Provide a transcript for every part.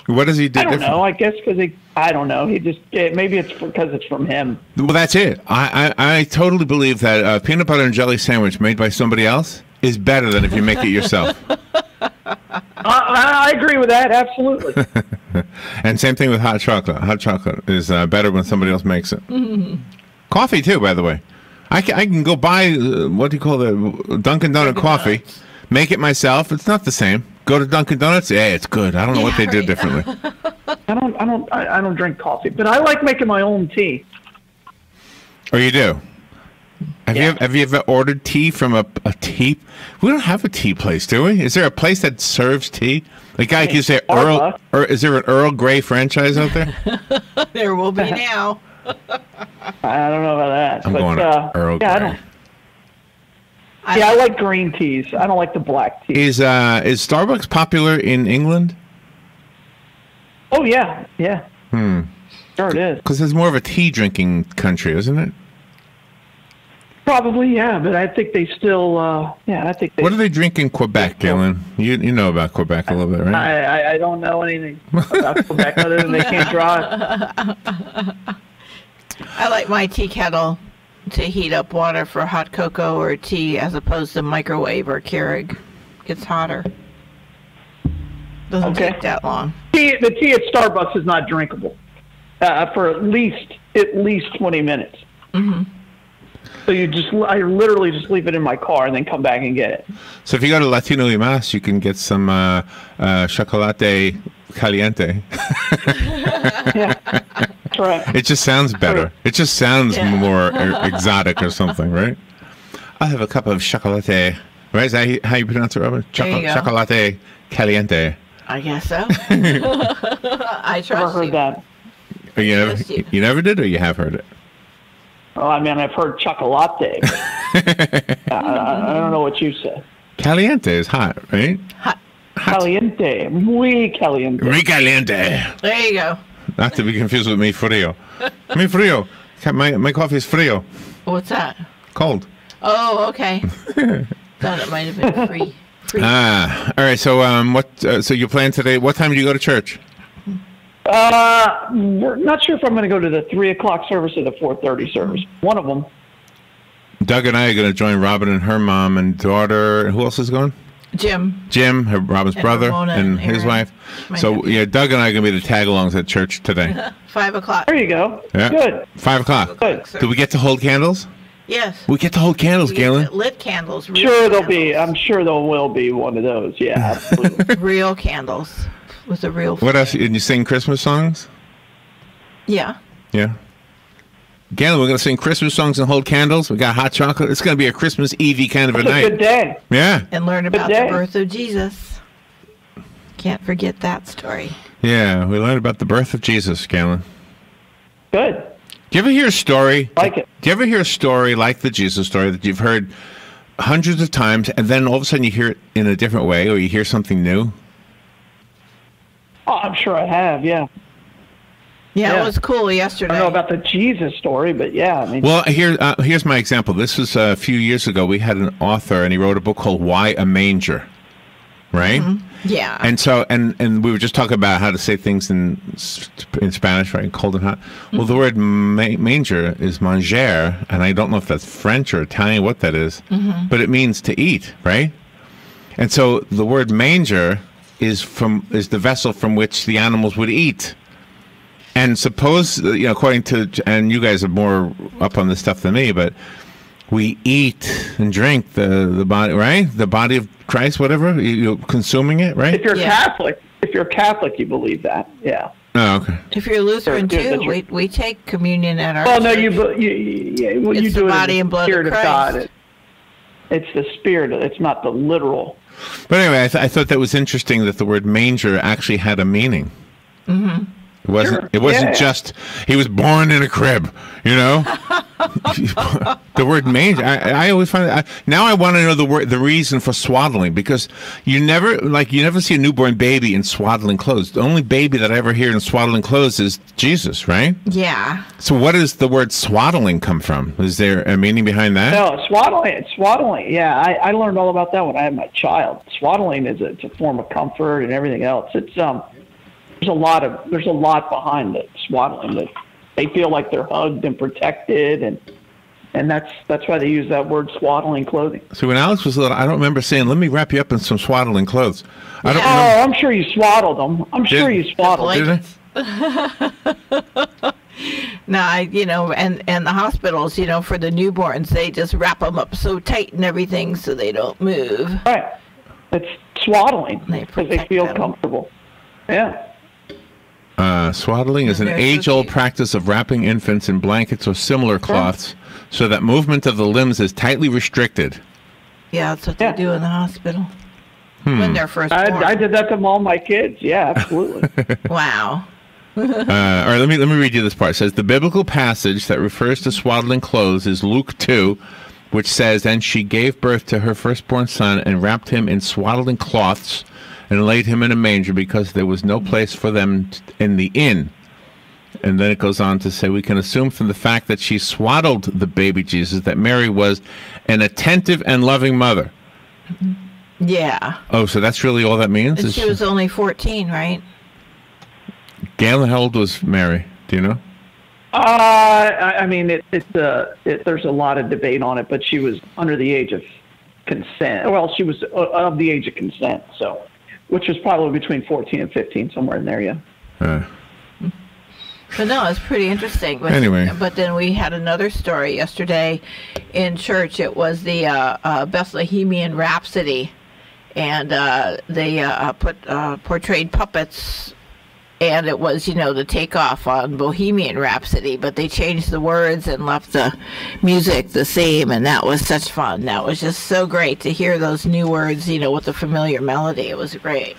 What does he do? I don't know. I guess because I don't know. He just maybe it's because it's from him. Well, that's it. I totally believe that a peanut butter and jelly sandwich made by somebody else is better than if you make it yourself. I agree with that. Absolutely. And same thing with hot chocolate. Hot chocolate is better when somebody else makes it. Mm-hmm. Coffee too, by the way. I can go buy what do you call the Dunkin' Donut coffee, make it myself. It's not the same. Go to Dunkin' Donuts. Yeah, it's good. I don't know what they did differently. I don't drink coffee, but I like making my own tea. Oh, you do? Have you ever ordered tea from a tea? We don't have a tea place, do we? Is there a place that serves tea? Like you say, Earl, or is there an Earl Grey franchise out there? There will be now. I don't know about that. I'm going to Earl Grey. I like green teas. I don't like the black tea. Is Starbucks popular in England? Oh yeah. Sure it is. Because it's more of a tea drinking country, isn't it? Probably, yeah, but I think they still, I think they... What do they drink in Quebec, Galen? You know about Quebec a little bit, right? I don't know anything about Quebec other than they can't drive. I like my tea kettle to heat up water for hot cocoa or tea as opposed to microwave or Keurig. Gets hotter. Doesn't take that long. The tea at Starbucks is not drinkable for at least 20 minutes. Mm-hmm. So I literally just leave it in my car and then come back and get it. So if you go to Latino y Mas, you can get some chocolate caliente. Yeah, that's right. It just sounds better. It just sounds more exotic or something, right? I'll have a cup of chocolate. Right? Is that how you pronounce it, Robin? Chocolate caliente. I guess so. I trust Never heard that. You never did, or you have heard it? Well, I mean, I've heard chocolate. I don't know what you said. Caliente is hot, right? Hot. Caliente. Muy caliente. Muy caliente. There you go. Not to be confused with mi frío. Mi frío. My coffee is frío. What's that? Cold. Oh, okay. Thought it might have been free. All right. So, so you plan today? What time do you go to church? We're not sure if I'm going to go to the 3:00 service or the 4:30 service. One of them. Doug and I are going to join Robin and her mom and daughter. Who else is going? Jim, Robin's brother, and his wife. So yeah, Doug and I are going to be the tag-alongs at church today. 5:00. There you go. Yeah. Good. 5:00. Good. Do we get to hold candles? Yes. We get to hold candles, Galen. Lit candles. Sure, there'll be. I'm sure there will be one of those. Yeah, absolutely. Real candles with a real. What else? And you sing Christmas songs? Yeah. Yeah. Galen, we're going to sing Christmas songs and hold candles. We got hot chocolate. It's going to be a Christmas Eve kind of a night. It's a good day. Yeah. And learn about the birth of Jesus. Can't forget that story. Yeah, we learned about the birth of Jesus, Galen. Good. Do you ever hear a story? Like it. Do you ever hear a story like the Jesus story that you've heard hundreds of times, and then all of a sudden you hear it in a different way, or you hear something new? Oh, I'm sure I have, yeah. Yeah, it was cool yesterday. I don't know about the Jesus story, but yeah. I mean, well, here's my example. This was a few years ago. We had an author, and he wrote a book called "Why a Manger," right? Mm-hmm. Yeah. And so, and we were just talking about how to say things in Spanish, right? Cold and hot. Mm-hmm. Well, the word manger is manger, and I don't know if that's French or Italian, what that is, but it means to eat, right? And so the word manger is the vessel from which the animals would eat. And suppose, according to, and you guys are more up on this stuff than me, but we eat and drink the body, right? The body of Christ, whatever, you're consuming it, right? If you're Catholic, you believe that, yeah. Oh, okay. If you're Lutheran too, we take communion at our. Well, no, church. you do the body and blood of Christ. God. It's the spirit. It's not the literal. But anyway, I thought that was interesting that the word manger actually had a meaning. Mm-hmm. It wasn't just he was born in a crib, The word manger. I always find now I want to know the reason for swaddling, because you never see a newborn baby in swaddling clothes. The only baby that I ever hear in swaddling clothes is Jesus, right? Yeah. So what does the word swaddling come from? Is there a meaning behind that? No, swaddling. Yeah, I learned all about that when I had my child. Swaddling it's a form of comfort and everything else. there's a lot behind it swaddling that they feel like they're hugged and protected, and that's why they use that word swaddling clothing. So when Alex was little, I don't remember saying, "Let me wrap you up in some swaddling clothes." I don't Oh, remember. I'm sure you swaddled them. I'm sure you swaddled them. Did I? No, and the hospitals, for the newborns, they just wrap them up so tight and everything so they don't move. Right. It's swaddling They because they protect feel them. comfortable. Yeah. Swaddling is an They're so age-old cute. practice of wrapping infants in blankets or similar cloths so that movement of the limbs is tightly restricted. Yeah, that's what Yeah. they do in the hospital when they're first born. I did that to all my kids. Yeah, absolutely. Wow. All right, let me read you this part. It says, the biblical passage that refers to swaddling clothes is Luke 2, which says, and she gave birth to her firstborn son and wrapped him in swaddling cloths and laid him in a manger because there was no place for them in the inn. And then it goes on to say, we can assume from the fact that she swaddled the baby Jesus that Mary was an attentive and loving mother. Yeah. Oh, so that's really all that means? And she was only 14, right? Galen, how old was Mary? Do you know? I mean, there's a lot of debate on it, but she was under the age of consent. Well, she was of the age of consent, so, which was probably between 14 and 15, somewhere in there, yeah. But no, it's pretty interesting. But, Anyway. But then we had another story yesterday in church. It was the Bethlehemian Rhapsody. And they portrayed puppets. And it was, the takeoff on Bohemian Rhapsody, but they changed the words and left the music the same, and that was such fun. That was just so great to hear those new words, with the familiar melody. It was great.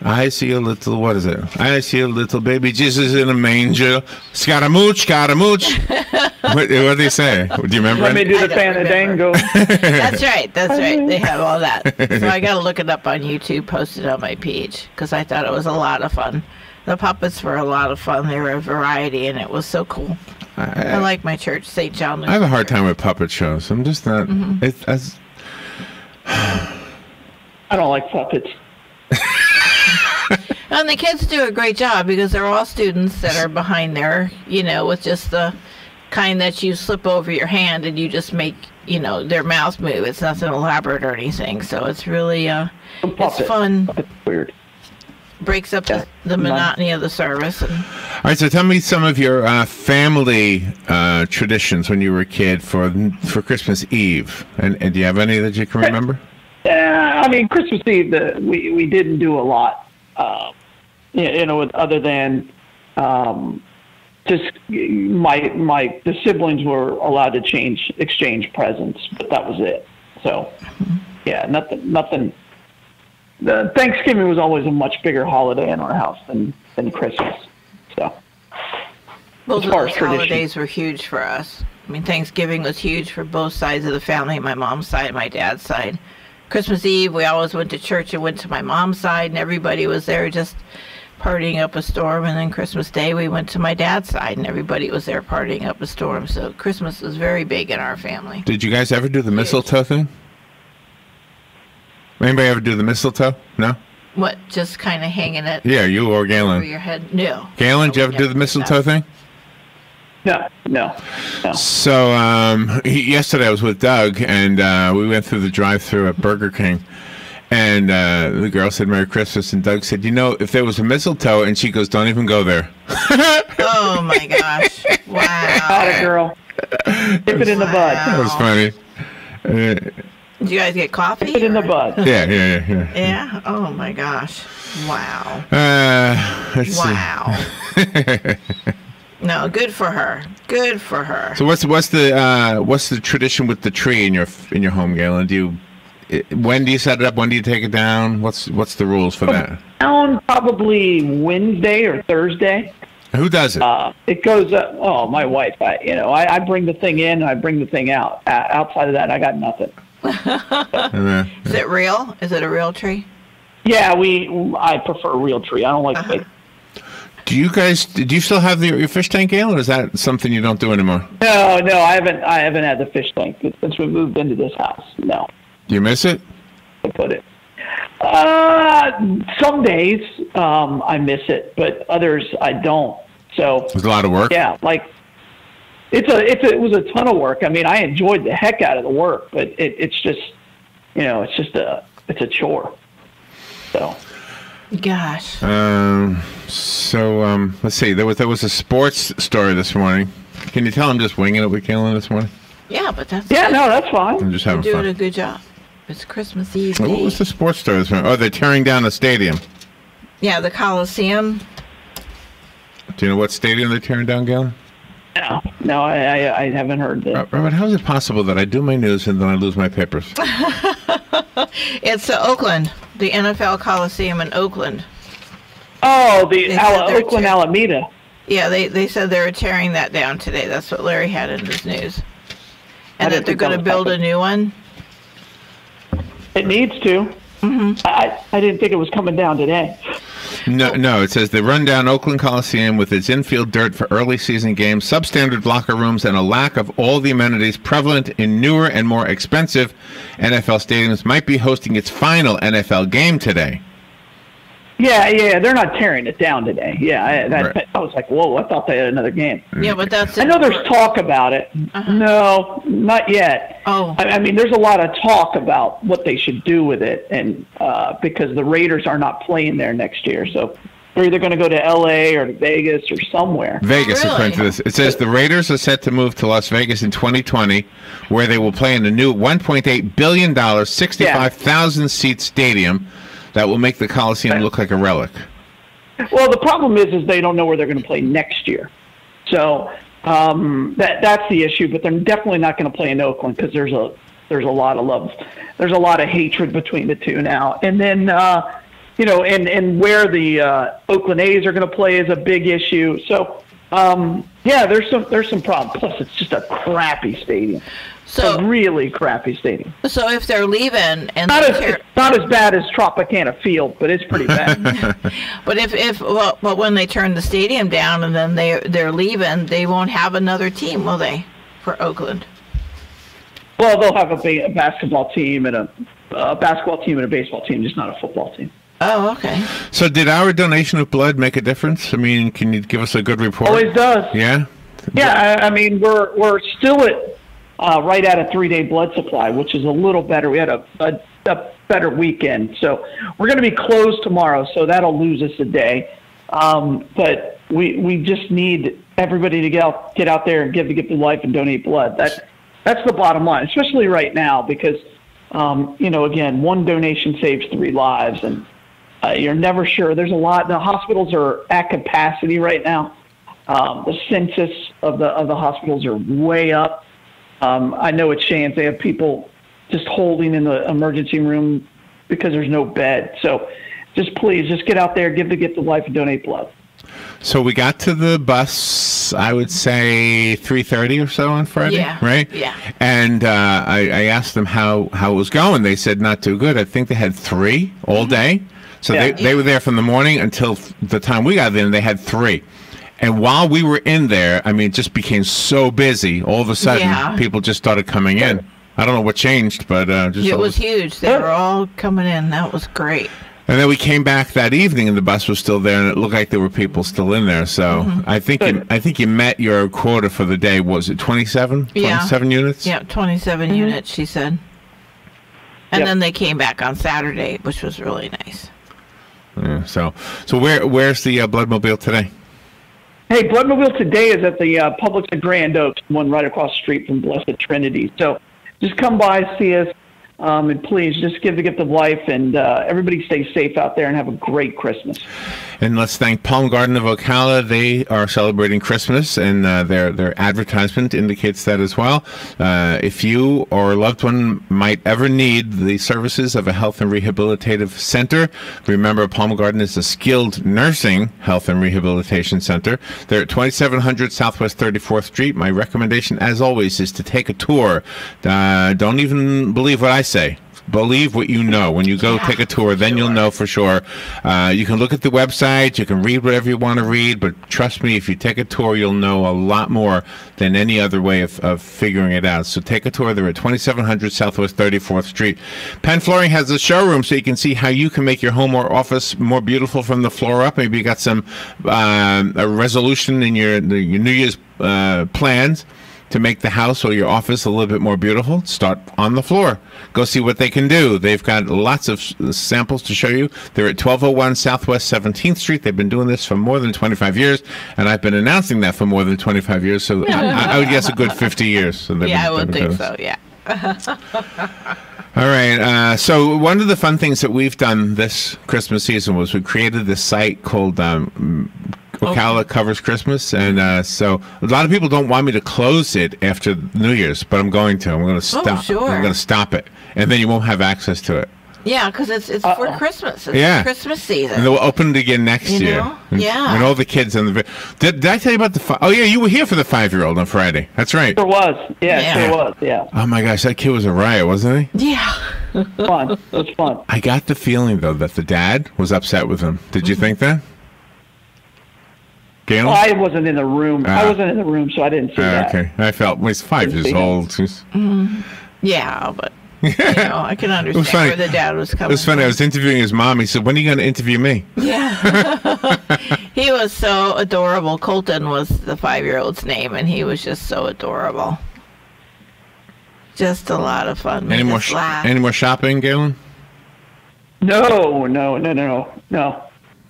I see a little, what is it? I see a little baby Jesus in a manger. Scaramouche, scaramouche. what do they say? Do you remember? Let me do the I don't Fandango. That's right. They have all that. So I got to look it up on YouTube, post it on my page, because I thought it was a lot of fun. The puppets were a lot of fun. They were a variety, and it was so cool. I like my church, St. John. I have a hard time with puppet shows. I'm just not. I don't like puppets. And the kids do a great job because they're all students that are behind there, with just the kind that you slip over your hand and you just make, their mouth move. It's nothing elaborate or anything. So it's really, it's fun. Puppet's weird. Breaks up the monotony of the service. And All right, so tell me some of your family traditions when you were a kid for Christmas Eve, and do you have any that you can remember? I mean, Christmas Eve, we didn't do a lot, other than just the siblings were allowed to exchange presents, but that was it. So, yeah, nothing. The Thanksgiving was always a much bigger holiday in our house than Christmas. So, both as of far those as tradition. holidays were huge for us. I mean, Thanksgiving was huge for both sides of the family, my mom's side and my dad's side. Christmas Eve, we always went to church and went to my mom's side, and everybody was there just partying up a storm. And then Christmas Day, we went to my dad's side, and everybody was there partying up a storm. So Christmas was very big in our family. Did you guys ever do the mistletoe thing? Anybody ever do the mistletoe? No? What, just kind of hanging it Yeah, you or over Galen. your head? No. Galen, did you No, ever we do never the mistletoe that. thing? No. So yesterday I was with Doug, and we went through the drive-thru at Burger King, and the girl said Merry Christmas, and Doug said, if there was a mistletoe, and she goes, don't even go there. Oh, my gosh. Wow. Not a girl. Nip it in the bud. That was funny. Did you guys get coffee? Nip it in the or- bud. Yeah. Yeah? Oh, my gosh. Wow. Let's Wow. No, good for her. Good for her. So what's the tradition with the tree in your home, Galen? When do you set it up? When do you take it down? What's the rules for that? On probably Wednesday or Thursday. Who does it? It goes up. Oh, my wife. I bring the thing in and I bring the thing out. Outside of that, I got nothing. Is it real? Is it a real tree? Yeah, I prefer a real tree. I don't like fake. Do you still have your fish tank, Galen, or is that something you don't do anymore? No, I haven't had the fish tank since we moved into this house. No, Do you miss it? I put it. Some days I miss it, but others I don't. So It was a lot of work. yeah, like it was a ton of work. I mean, I enjoyed the heck out of the work, but it's just, it's a chore. So. Gosh. Let's see. There was a sports story this morning. Can you tell I'm just winging it with Kaylin this morning? Yeah, but that's Yeah, no, that's fine. I'm just you're having doing fun. a good job. It's Christmas Eve. What Day. was the sports story this morning? Oh, they're tearing down the stadium. Yeah, the Coliseum. Do you know what stadium they're tearing down, Galen? No, I haven't heard that. Robert, how is it possible that I do my news and then I lose my papers? It's Oakland, the NFL Coliseum in Oakland. Oh, the They said they're Oakland Alameda. Yeah, they said they were tearing that down today. That's what Larry had in his news. And that they're going to build a new one. It needs to. Mm-hmm. I didn't think it was coming down today. No. It says the rundown Oakland Coliseum with its infield dirt for early season games, substandard locker rooms, and a lack of all the amenities prevalent in newer and more expensive NFL stadiums might be hosting its final NFL game today. Yeah, they're not tearing it down today. Yeah, Right. I was like, whoa, I thought they had another game. Yeah, but that's I know there's talk about it. Uh-huh. No, not yet. Oh. I mean, there's a lot of talk about what they should do with it, and because the Raiders are not playing there next year, so they're either going to go to L.A. or to Vegas or somewhere. Vegas, Really? according to this. It says the Raiders are set to move to Las Vegas in 2020, where they will play in a new $1.8 billion, 65,000-seat stadium that will make the Coliseum look like a relic. Well, the problem is they don't know where they're going to play next year. So that's the issue. But they're definitely not going to play in Oakland because there's a lot of love, there's a lot of hatred between the two now. And then and where the Oakland A's are going to play is a big issue. So there's some problems. Plus, it's just a crappy stadium. So a really crappy stadium. So if they're leaving and Not as bad as Tropicana Field, but it's pretty bad. but when they turn the stadium down and then they're leaving, they won't have another team, will they, for Oakland? Well, they'll have a basketball team and a basketball team and a baseball team, just not a football team. Oh, okay. So did our donation of blood make a difference? I mean, can you give us a good report? Always does. Yeah? Yeah, I mean, we're still at right at a 3-day blood supply, which is a little better. We had a better weekend. So we're going to be closed tomorrow, so that'll lose us a day. But we just need everybody to get out there and give the gift of life and donate blood. That's the bottom line, especially right now because, again, one donation saves 3 lives, and you're never sure. There's a lot. The hospitals are at capacity right now. The census of the hospitals are way up. I know at Shands they have people just holding in the emergency room because there's no bed. So please get out there, give the gift of life, and donate blood. So we got to the bus, I would say 3:30 or so on Friday, right? Yeah. And I asked them how it was going. They said not too good. I think they had 3 all day. So they were there from the morning until the time we got there, and they had 3. And while we were in there, I mean, it just became so busy. All of a sudden, people just started coming in. I don't know what changed, but it was huge. They were all coming in. That was great. And then we came back that evening, and the bus was still there, and it looked like there were people still in there. So I think you met your quota for the day. What was it 27? 27 units? Yeah, 27 units, she said. And then they came back on Saturday, which was really nice. Yeah, so where's the Bloodmobile today? Hey, Bloodmobile today is at the Publix at Grand Oaks, one right across the street from Blessed Trinity. So just come by, see us, and please just give the gift of life, and everybody stay safe out there and have a great Christmas. And let's thank Palm Garden of Ocala. They are celebrating Christmas, and their advertisement indicates that as well. If you or a loved one might ever need the services of a health and rehabilitative center, remember Palm Garden is a skilled nursing health and rehabilitation center. They're at 2700 Southwest 34th Street. My recommendation, as always, is to take a tour. Don't even believe what I say. believe what you know. When you go take a tour, then you'll know for sure. You can look at the website, you can read whatever you want to read, but trust me, if you take a tour, you'll know a lot more than any other way of figuring it out. So take a tour. They're at 2700 Southwest 34th Street. Penn Flooring has a showroom, so you can see how you can make your home or office more beautiful from the floor up. Maybe you got some a resolution in your New Year's plans to make the house or your office a little bit more beautiful. Start on the floor. Go see what they can do. They've got lots of samples to show you. They're at 1201 Southwest 17th Street. They've been doing this for more than 25 years, and I've been announcing that for more than 25 years, so I would guess a good 50 years. So I would think so, yeah. All right. So one of the fun things that we've done this Christmas season was we created this site called WOCA Covers Christmas, and so a lot of people don't want me to close it after New Year's, but I'm going to. I'm going to stop. Oh, sure. I'm going to stop it, and then you won't have access to it. Yeah, because it's for Christmas. It's Christmas season. And they'll open it again next year. And all the kids in the... Did I tell you about the... Oh, yeah, you were here for the 5-year-old on Friday. That's right. There was. There was, yeah. Oh, my gosh, that kid was a riot, wasn't he? Yeah. Fun. It was fun. I got the feeling, though, that the dad was upset with him. Did you think that? Gail? Well, I wasn't in the room. I wasn't in the room, so I didn't see that. Okay. I felt... Well, he's 5 years old. Yeah, but... I can understand where the dad was coming from. It was funny. I was interviewing his mom. He said, when are you going to interview me? Yeah. He was so adorable. Colton was the 5-year-old's name, and he was just so adorable. Just a lot of fun. Any more shopping, Galen? No.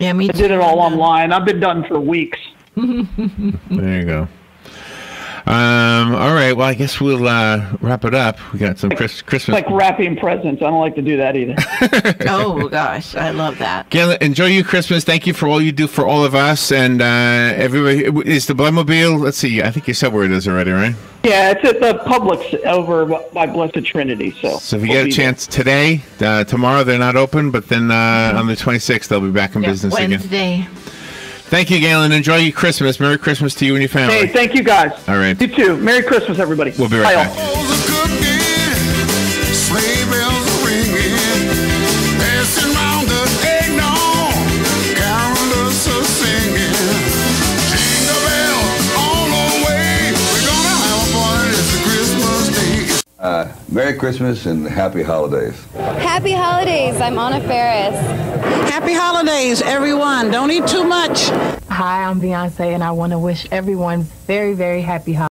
Yeah, me too. I did it all online. I've been done for weeks. There you go. All right. Well, I guess we'll wrap it up. We got some Christmas. Like wrapping presents. I don't like to do that either. Oh gosh, I love that. Gail, enjoy your Christmas. Thank you for all you do for all of us and everybody. Is the Bloodmobile? Let's see. I think you said where it is already, right? Yeah, it's at the Publix over by Blessed Trinity. So if you get a chance today, tomorrow they're not open, but then on the 26th they'll be back in business Wednesday. again. Thank you, Galen. Enjoy your Christmas. Merry Christmas to you and your family. Hey, thank you, guys. All right. You too. Merry Christmas, everybody. We'll be right back. Merry Christmas and happy holidays. Happy holidays. I'm Anna Ferris. Happy holidays, everyone. Don't eat too much. Hi, I'm Beyonce, and I want to wish everyone very, very happy holidays.